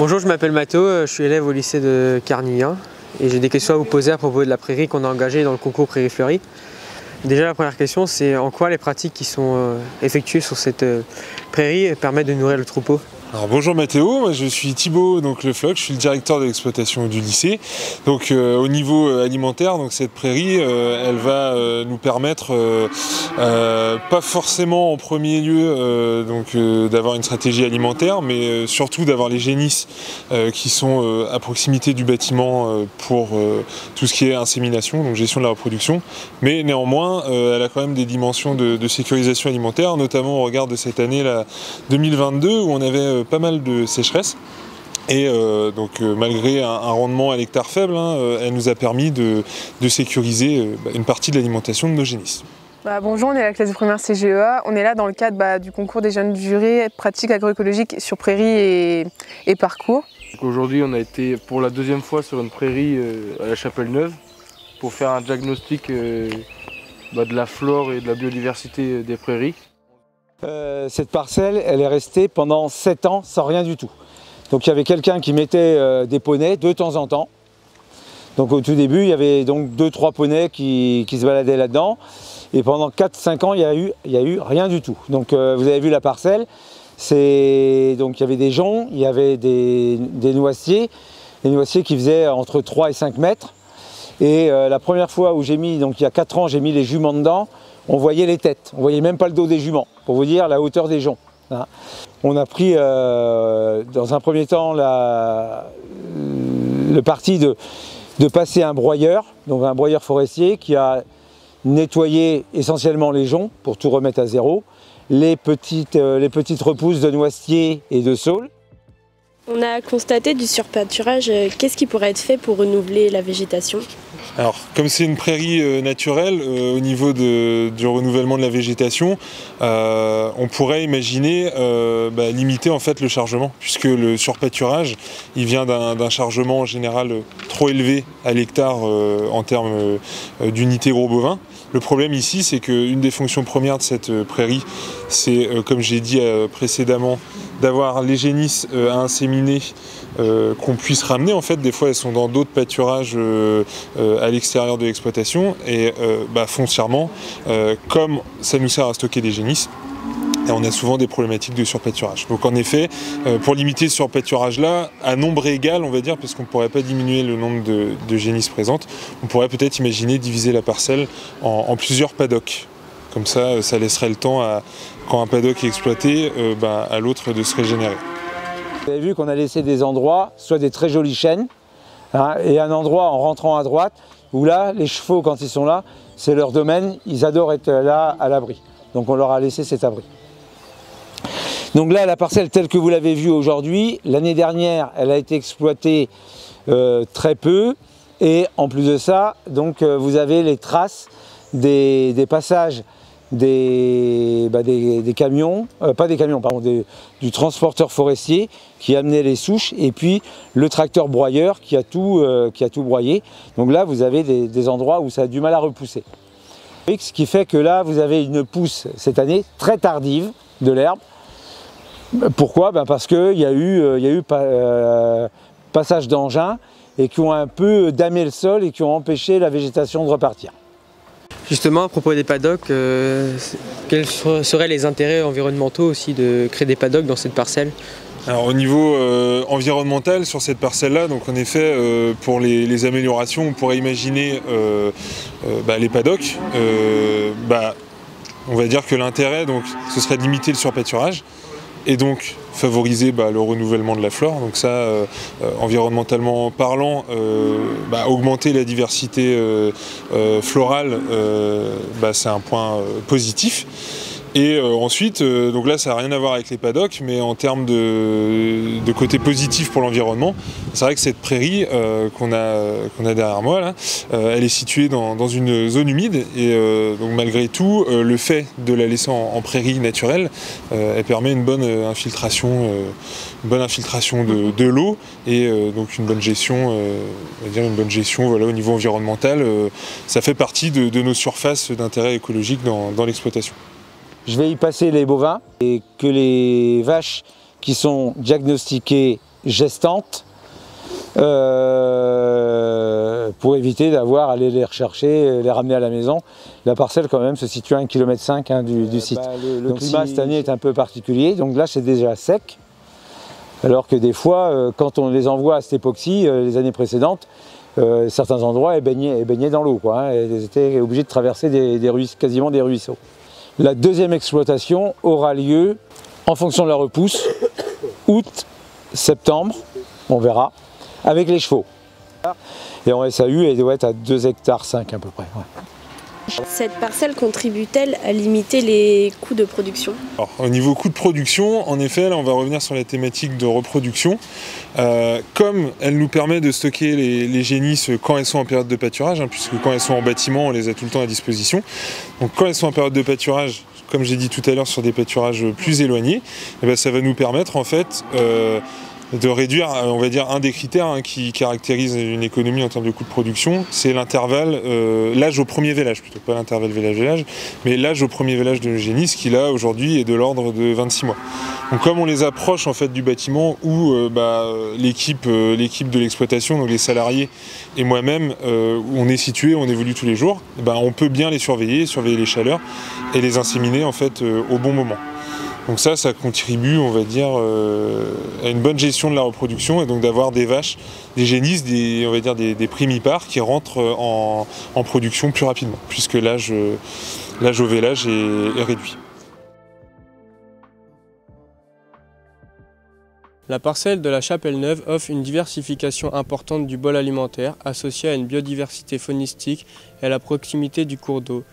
Bonjour, je m'appelle Mathéo, je suis élève au lycée de Carnivien et j'ai des questions à vous poser à propos de la prairie qu'on a engagée dans le concours Prairie Fleurie. Déjà, la première question, c'est en quoi les pratiques qui sont effectuées sur cette prairie permettent de nourrir le troupeau? Alors bonjour Mathéo, moi je suis Thibaut Le Floch, je suis le directeur de l'exploitation du lycée. Donc au niveau alimentaire, donc cette prairie, elle va nous permettre, pas forcément en premier lieu d'avoir une stratégie alimentaire, mais surtout d'avoir les génisses qui sont à proximité du bâtiment pour tout ce qui est insémination, donc gestion de la reproduction. Mais néanmoins, elle a quand même des dimensions de sécurisation alimentaire, notamment au regard de cette année là, 2022 où on avait pas mal de sécheresse et malgré un rendement à l'hectare faible, elle nous a permis de sécuriser une partie de l'alimentation de nos génisses. Bonjour, on est à la classe de première CGEA. On est là dans le cadre du concours des jeunes jurés pratiques agroécologiques sur prairie et parcours. Aujourd'hui, on a été pour la deuxième fois sur une prairie à la Chapelle-Neuve pour faire un diagnostic de la flore et de la biodiversité des prairies. Cette parcelle, elle est restée pendant 7 ans sans rien du tout. Donc il y avait quelqu'un qui mettait des poneys de temps en temps. Donc au tout début, il y avait donc 2-3 poneys qui se baladaient là-dedans. Et pendant 4-5 ans, il y a eu rien du tout. Donc vous avez vu la parcelle, donc il y avait des joncs, il y avait des noisetiers qui faisaient entre 3 et 5 mètres. Et la première fois où j'ai mis, donc il y a 4 ans, j'ai mis les juments dedans, on voyait les têtes, on voyait même pas le dos des juments, pour vous dire la hauteur des joncs. On a pris dans un premier temps le parti de passer un broyeur, donc un broyeur forestier qui a nettoyé essentiellement les joncs pour tout remettre à zéro, les petites repousses de noisetiers et de saules. On a constaté du surpâturage. Qu'est-ce qui pourrait être fait pour renouveler la végétation? Alors, comme c'est une prairie naturelle, au niveau du renouvellement de la végétation, on pourrait imaginer limiter en fait le chargement, puisque le surpâturage, il vient d'un chargement en général trop élevé à l'hectare en termes d'unité gros bovin. Le problème ici, c'est qu'une des fonctions premières de cette prairie, c'est, comme j'ai dit précédemment, d'avoir les génisses à inséminer qu'on puisse ramener. En fait, des fois, elles sont dans d'autres pâturages à l'extérieur de l'exploitation et foncièrement, comme ça nous sert à stocker des génisses, et on a souvent des problématiques de surpâturage. Donc en effet, pour limiter ce surpâturage-là, à nombre égal, on va dire, parce qu'on ne pourrait pas diminuer le nombre de génisses présentes, on pourrait peut-être imaginer diviser la parcelle en plusieurs paddocks. Comme ça, ça laisserait le temps, quand un paddock est exploité, à l'autre de se régénérer. Vous avez vu qu'on a laissé des endroits, soit des très jolis chênes, et un endroit en rentrant à droite, où là, les chevaux, quand ils sont là, c'est leur domaine, ils adorent être là à l'abri. Donc on leur a laissé cet abri. Donc là, la parcelle telle que vous l'avez vue aujourd'hui, l'année dernière, elle a été exploitée très peu. Et en plus de ça, donc, vous avez les traces des passages des camions, pas des camions, pardon, du transporteur forestier qui amenait les souches et puis le tracteur broyeur qui a tout broyé. Donc là, vous avez des endroits où ça a du mal à repousser. Ce qui fait que là, vous avez une pousse cette année très tardive de l'herbe. Pourquoi? Parce qu'il y a eu passage d'engins et qui ont un peu damé le sol et qui ont empêché la végétation de repartir. Justement, à propos des paddocks, quels seraient les intérêts environnementaux aussi de créer des paddocks dans cette parcelle? Alors au niveau environnemental sur cette parcelle-là, donc en effet pour les améliorations, on pourrait imaginer les paddocks. On va dire que l'intérêt donc ce serait de limiter le surpâturage et donc favoriser le renouvellement de la flore. Donc ça, environnementalement parlant, augmenter la diversité florale, c'est un point positif. Et ensuite, donc là ça n'a rien à voir avec les paddocks, mais en termes de côté positif pour l'environnement, c'est vrai que cette prairie qu'on a derrière moi, là, elle est située dans une zone humide et donc malgré tout, le fait de la laisser en prairie naturelle, elle permet une bonne infiltration de l'eau et donc une bonne gestion, on va dire une bonne gestion voilà, au niveau environnemental. Ça fait partie de nos surfaces d'intérêt écologique dans l'exploitation. Je vais y passer les bovins et que les vaches qui sont diagnostiquées gestantes pour éviter d'avoir à aller les rechercher, les ramener à la maison. La parcelle quand même se situe à 1,5 km du site. Le climat cette année est un peu particulier, donc là c'est déjà sec. Alors que des fois, quand on les envoie à cette époxy, les années précédentes, certains endroits baignaient dans l'eau, ils étaient obligés de traverser quasiment des ruisseaux. La deuxième exploitation aura lieu en fonction de la repousse, août, septembre, on verra, avec les chevaux. Et en SAU, elle doit être à 2,5 hectares à peu près. Ouais. Cette parcelle contribue-t-elle à limiter les coûts de production? Alors, au niveau coût de production, en effet, là on va revenir sur la thématique de reproduction. Comme elle nous permet de stocker les génisses quand elles sont en période de pâturage, puisque quand elles sont en bâtiment, on les a tout le temps à disposition. Donc quand elles sont en période de pâturage, comme j'ai dit tout à l'heure, sur des pâturages plus éloignés, ça va nous permettre en fait de réduire, on va dire, un des critères qui caractérise une économie en termes de coût de production, c'est l'intervalle, l'âge au premier vélage, plutôt pas l'intervalle vélage-vélage, mais l'âge au premier vélage de génisse qui là aujourd'hui est de l'ordre de 26 mois. Donc comme on les approche en fait du bâtiment où l'équipe de l'exploitation, donc les salariés et moi-même, où on est situé, on évolue tous les jours, on peut bien les surveiller les chaleurs et les inséminer en fait au bon moment. Donc ça contribue, on va dire, à une bonne gestion de la reproduction et donc d'avoir des vaches, des génisses, on va dire des primipares qui rentrent en production plus rapidement, puisque l'âge au vélage est réduit. La parcelle de la Chapelle-Neuve offre une diversification importante du bol alimentaire associée à une biodiversité faunistique et à la proximité du cours d'eau.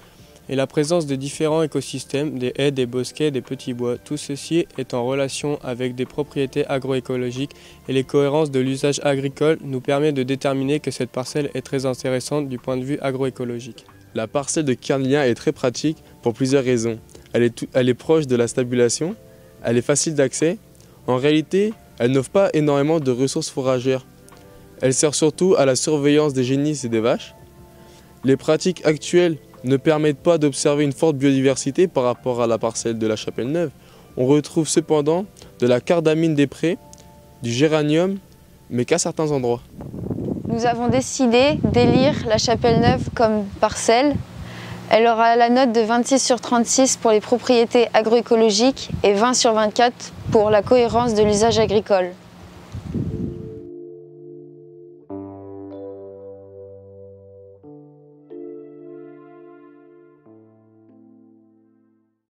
Et la présence de différents écosystèmes, des haies, des bosquets, des petits bois, tout ceci est en relation avec des propriétés agroécologiques et les cohérences de l'usage agricole nous permet de déterminer que cette parcelle est très intéressante du point de vue agroécologique. La parcelle de Carnillien est très pratique pour plusieurs raisons. Elle est proche de la stabulation, elle est facile d'accès. En réalité, elle n'offre pas énormément de ressources fourragères. Elle sert surtout à la surveillance des génisses et des vaches. Les pratiques actuelles ne permettent pas d'observer une forte biodiversité par rapport à la parcelle de la Chapelle-Neuve. On retrouve cependant de la cardamine des prés, du géranium, mais qu'à certains endroits. Nous avons décidé d'élire la Chapelle-Neuve comme parcelle. Elle aura la note de 26 sur 36 pour les propriétés agroécologiques et 20 sur 24 pour la cohérence de l'usage agricole.